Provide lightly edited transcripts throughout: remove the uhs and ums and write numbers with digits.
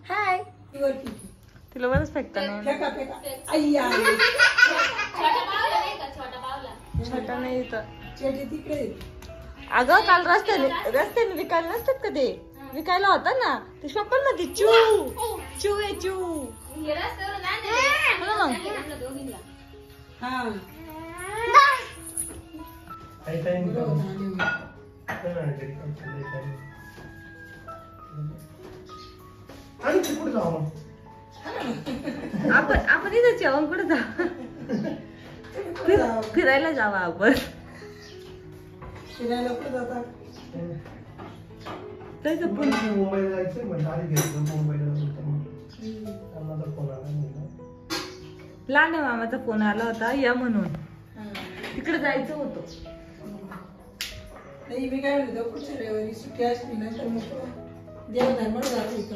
हाय तिला बरंच फेकता छोटा नाही इथं. अगं काल रस्त्याने विकायला नसतात का ते विकायला होता ना ते शॉपर मध्ये चू चू आहे चू. आपण इथं जेवण कुठे जाऊ फिरायला जावा आपण. फिरायला कुठे जाता मुंबईला जायचं म्हणजे आधी घ्यायचं मुंबईला लहान मामाचा फोन आला होता या म्हणून तिकडे जायचं होतं. मी काय म्हणतो पुढच्या रविवारी सुट्टी असली ना तर मग देवधर्माला जायचं.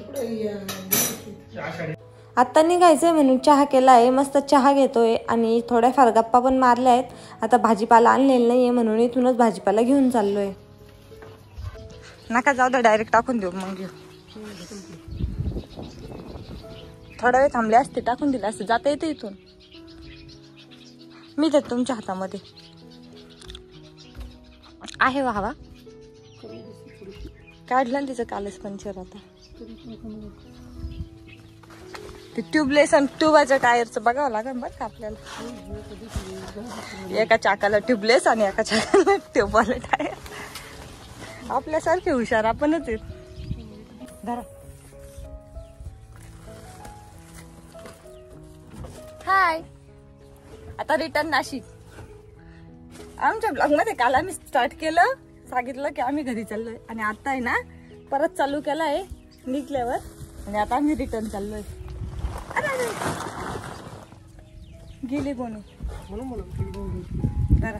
आता निघायचंय म्हणून चहा केलाय मस्त चहा घेतोय आणि थोड्याफार गप्पा पण मारल्या आहेत. आता भाजीपाला आणलेला नाहीये म्हणून इथूनच भाजीपाला घेऊन चाललोय. नका जाऊ दे डायरेक्ट टाकून देऊ मग घेऊ. थोडा वेळ थांबले असते टाकून दिले असते. जाता येते इथून मी देते तुमच्या हातामध्ये आहे. वाहवा काढलं ना तिचं कालच पंचर. आता ते ट्यूबलेस आणि ट्यूबाच्या टायरचं बघावं लागेल बरं का आपल्याला. एका चाकाला ट्यूबलेस आणि एका चाकाला ट्यूबवाला टायर. आपल्यासारखे हुशार आपणच आहेत. धरा. हाय आता रिटर्न नाशिक. आमच्या ब्लॉग मध्ये काल आम्ही स्टार्ट केलं सांगितलं की आम्ही घरी चाललोय आणि आता आहे ना परत चालू केलाय निघल्यावर आणि आता आम्ही रिटर्न चाललोय. गेली कोणी धरा.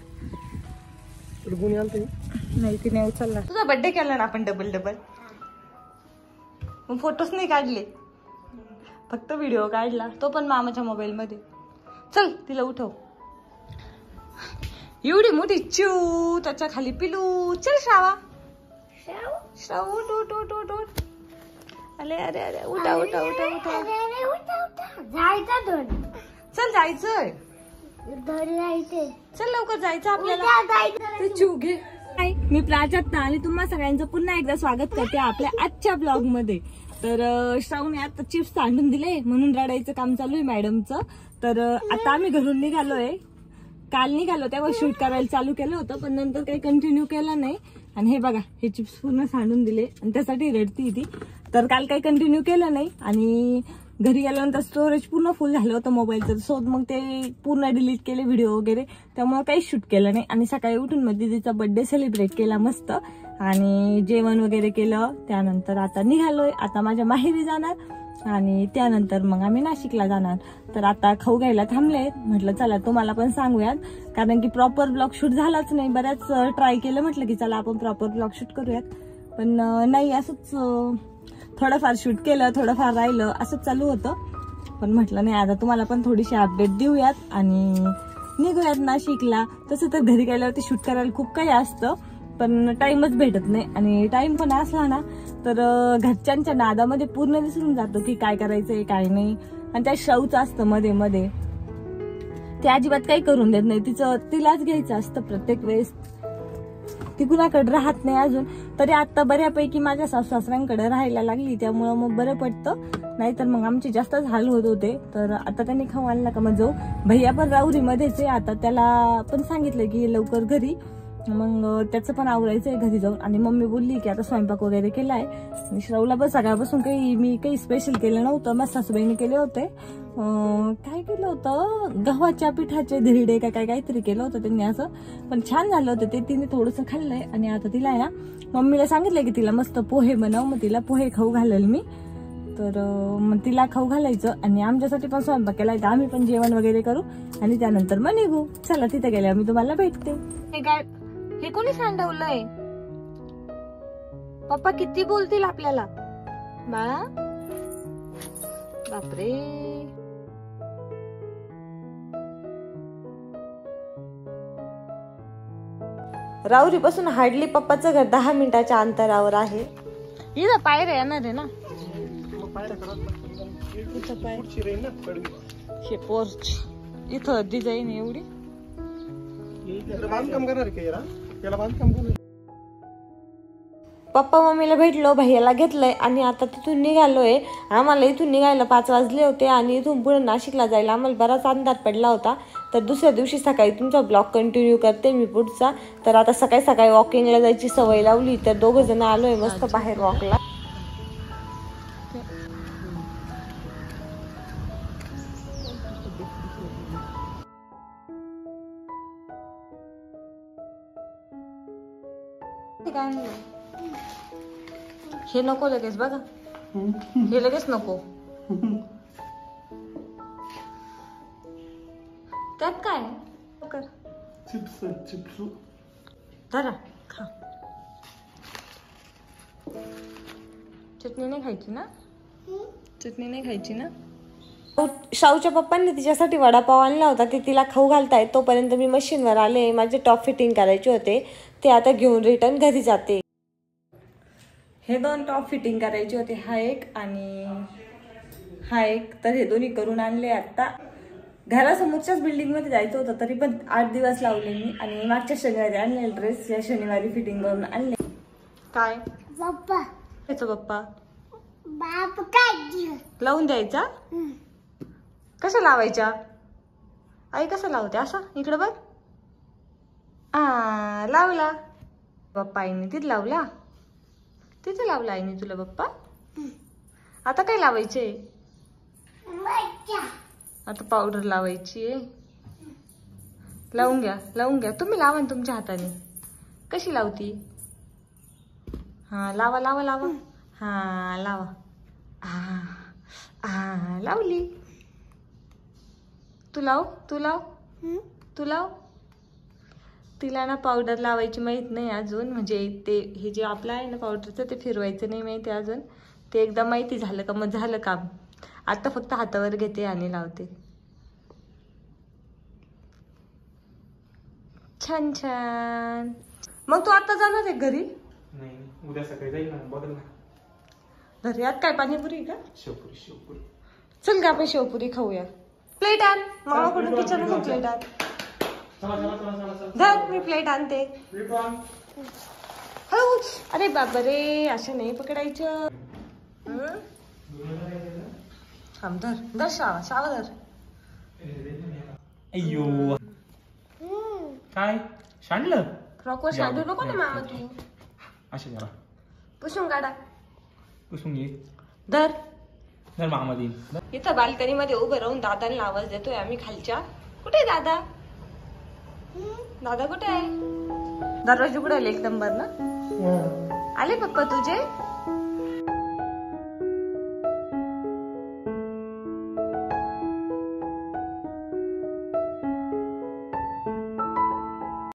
नाही तिने उचलला. तुझा बर्थडे केला ना आपण डबल डबल. मग फोटोच नाही काढले फक्त व्हिडिओ काढला तो पण मामाच्या मोबाईल मध्ये. चल तिला उठव. एवढी मोठी चिऊ त्याच्या खाली पिलू. चल श्रावा श्राव उठ उठ उठ उठ उठ. अरे अरे अरे उठा उठा उठा उठा. चल जायचंय चल लवकर जायचं आपल्याला. चिऊ घे. मी प्राजक्ता आणि तुम्हा सगळ्यांचं पुन्हा एकदा स्वागत करते आपल्या आजच्या ब्लॉग मध्ये. तर श्रावणी आता चिप्स सांडून दिले म्हणून रडायचं काम चालू आहे मॅडमचं. तर आता आम्ही घरून निघालोय. काल निघालो तेव्हा शूट करायला चालू केलं होतं पण नंतर काही कंटिन्यू केलं नाही. आणि हे बघा हे चिप्स पूर्ण सांडून दिले आणि त्यासाठी रडती ती. तर काल काही कंटिन्यू केलं नाही आणि घरी गेल्यानंतर स्टोरेज पूर्ण फुल झालं होतं मोबाईलचं. सो मग ते पूर्ण डिलीट केले व्हिडिओ वगैरे त्यामुळे काही शूट केलं नाही. आणि सकाळी उठून मग दीदीचा बर्थडे सेलिब्रेट केला मस्त आणि जेवण वगैरे केलं. त्यानंतर आता निघालोय. आता माझ्या माहेरी जाणार आणि त्यानंतर मग आम्ही नाशिकला जाणार. तर आता खाऊ घ्यायला थांबले. म्हटलं चला तुम्हाला पण सांगूयात कारण की प्रॉपर ब्लॉग शूट झालाच नाही. बऱ्याच ट्राय केलं म्हटलं की चला आपण प्रॉपर ब्लॉग शूट करूयात पण नाही असंच थोडंफार शूट केलं थोडंफार राहिलं असंच चालू होतं. पण म्हटलं नाही आता तुम्हाला पण थोडीशी अपडेट देऊयात आणि निघूयात नाशिकला. तसं तर घरी गेल्यावरती शूट करायला खूप काही असतं पण टाइमच भेटत नाही आणि टाइम पण असला ना तर घरच्यांच्या नादामध्ये पूर्ण विसरून जातो की काय करायचंय काय नाही. आणि त्या श्राऊचं असतं मध्ये मध्ये ते अजिबात काही करून देत नाही. तिलाच घ्यायचं असतं प्रत्येक वेळेस. ती कुणाकडे राहत नाही अजून तरी आता बऱ्यापैकी माझ्या सासू सासऱ्यांकडे राहायला लागली त्यामुळं मग बरं पडतं. नाहीतर मग आमचे जास्तच हाल होत होते. तर आता त्यांनी खाऊ आणला का मग जाऊ. भैया पण राऊरी मध्येच आहे. आता त्याला पण सांगितलं की लवकर घरी मग त्याचं पण आवरायचंय घरी जाऊन. आणि मम्मी बोलली की आता स्वयंपाक वगैरे केलाय. आणि श्रावला पण सकाळपासून मी काही स्पेशल केलं नव्हतं. मग सासूबाईने केले होते. काय केलं होतं गव्हाच्या पिठाचे धिरडे काहीतरी केलं होतं त्यांनी असं पण छान झालं होतं ते. तिने थोडंसं खाल्लंय आणि आता तिला आहे ना मम्मीला सांगितलंय की तिला मस्त पोहे बनव. मग तिला पोहे खाऊ घालेल मी. तर मग तिला खाऊ घालायचं आणि आमच्यासाठी पण स्वयंपाक केलाय. तर आम्ही पण जेवण वगैरे करू आणि त्यानंतर मग निघू. चला तिथे गेल्यावर मी तुम्हाला भेटते. हे कोणी सांडवलंय पप्पा किती बोलतील आपल्याला बाळा. बापरे राऊरी पासून हार्डली पप्पाचं घर 10 मिनिटाच्या अंतरावर आहे. इथं पायऱ्या येणार आहे ना इथं पाय हे पोर्च इथं डिझाईन एवढी बांधकाम करणार का याला बांधकाम करणार. पप्पा मम्मीला भेटलो, भैयाला घेतलंय आणि आता तिथून निघालोय. आम्हाला इथून निघायला 5 वाजले होते आणि इथून पुढे नाशिकला जायला आम्हाला बराच अंधार पडला होता. तर दुसऱ्या दिवशी सकाळी तुमचा ब्लॉग कंटिन्यू करते मी पुढचा. तर आता सकाळी सकाळी वॉकिंगला जायची सवय लावली, तर 2 जण आलोय मस्त बाहेर वॉकला. हे नको लगेच बघा, हे लगेच नको. त्यात काय चिप्स धरा खा. चटणी नाही खायची ना, चटणी नाही खायची ना. शाऊच्या पप्पांनी तिच्यासाठी वडापाव आणला होता, ते तिला खाऊ घालताय. तोपर्यंत मी मशीनवर आले, माझे टॉप फिटिंग करायचे होते, ते आता घेऊन रिटर्न घरी जाते. हे 2 टॉप फिटिंग करायचे होते, हा एक आणि हा एक. तर हे दोन्ही करून आणले. आता घरासमोरच्याच बिल्डिंग मध्ये जायचं होतं, तरी पण 8 दिवस लावले मी. आणि मागच्या शनिवारी आणले ड्रेस, या शनिवारी फिटिंग करून आणले. काय पप्पा याचं पप्पा बाप काय लावून द्यायचा, कशा लावायच्या आई, कसं लावते असा, इकडे बघ. लावला पप्पा आईने, तिथे लावला, तिथे लावला आईने तुला पप्पा. आता काय लावायचे, आता पावडर लावायची आहे. लावून घ्या, लावून घ्या, तुम्ही लावा ना तुमच्या हाताने. कशी लावती, हा लावा लावा लावा, हा लावा, हा लावली. तू लाव, तू लाव, तू लाव. तिला ना पावडर लावायची माहित नाही अजून, म्हणजे ते हे जे आपलं आहे ना पावडरचं, ते फिरवायचं नाही माहिती अजून. ते एकदा माहिती झालं का मग झालं काम. आता फक्त हातावर घेते आणि लावते. छान छान. मग तू आता जाणार आहे घरी? नाही, उद्या सकाळी जाईल ना, बघ ना. घरी आत काय पाणीपुरी का? शेवपुरी शेवपुरी. चल का आपण शेवपुरी खाऊया. प्लेट आण, मामाकडून किचन मधून प्लेट आण. धर मी प्लेट आणते. हो, अरे बाबा रे, असं नाही पकडायचं. थांब, धर धर, शावा शावा धर. अय्यो काय सांडलं, फ्रॉकवर शांडू नको ना मामा तू. असे जरा पुसून काढा, पुसून घे. धर धर मामा देईल. इथं बाल्कनी मध्ये उभं राहून दादांना आवाज देतोय आम्ही खालच्या. कुठे दादा, दादा कुठे आहे? दरवाजे कुठे आले 1 नंबर ना. आले पप्पा तुझे.